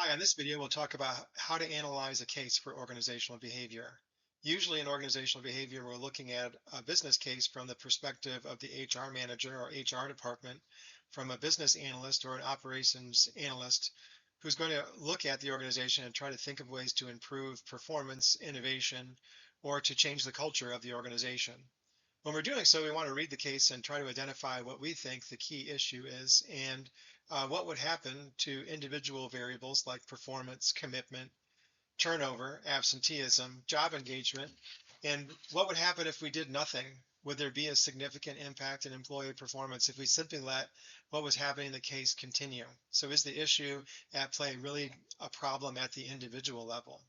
Hi, on this video, we'll talk about how to analyze a case for organizational behavior. Usually in organizational behavior, we're looking at a business case from the perspective of the HR manager or HR department, from a business analyst or an operations analyst who's going to look at the organization and try to think of ways to improve performance, innovation, or to change the culture of the organization. When we're doing so, we want to read the case and try to identify what we think the key issue is and what would happen to individual variables like performance, commitment, turnover, absenteeism, job engagement, and what would happen if we did nothing? Would there be a significant impact in employee performance if we simply let what was happening in the case continue? So is the issue at play really a problem at the individual level?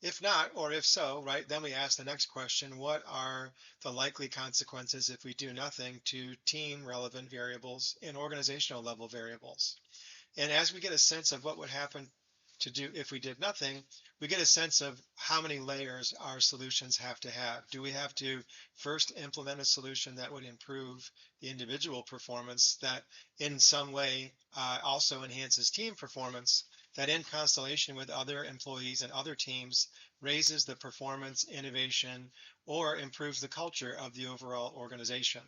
If not, or if so, right, then we ask the next question, what are the likely consequences if we do nothing to team relevant variables and organizational level variables? And as we get a sense of what would happen to do if we did nothing, we get a sense of how many layers our solutions have to have. Do we have to first implement a solution that would improve the individual performance that in some way also enhances team performance, that in constellation with other employees and other teams raises the performance, innovation, or improves the culture of the overall organization?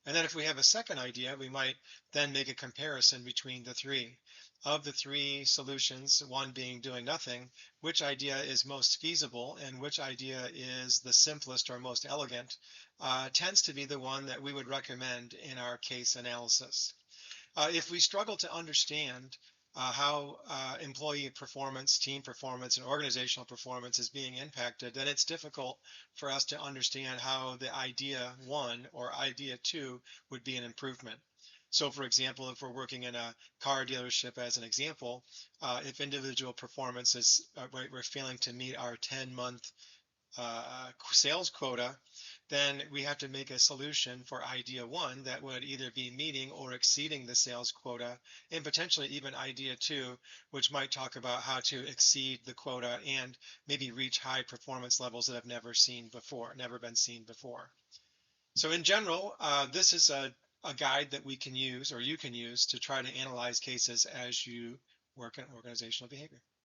And then if we have a second idea, we might then make a comparison between the three. Of the three solutions, one being doing nothing, which idea is most feasible and which idea is the simplest or most elegant, tends to be the one that we would recommend in our case analysis. If we struggle to understand how employee performance, team performance, and organizational performance is being impacted, then it's difficult for us to understand how the idea one or idea two would be an improvement. So, for example, if we're working in a car dealership as an example, if individual performance is we're failing to meet our 10-month sales quota, then we have to make a solution for idea one that would either be meeting or exceeding the sales quota, and potentially even idea two, which might talk about how to exceed the quota and maybe reach high performance levels that have never been seen before. So in general, this is a guide that we can use or you can use to try to analyze cases as you work in organizational behavior.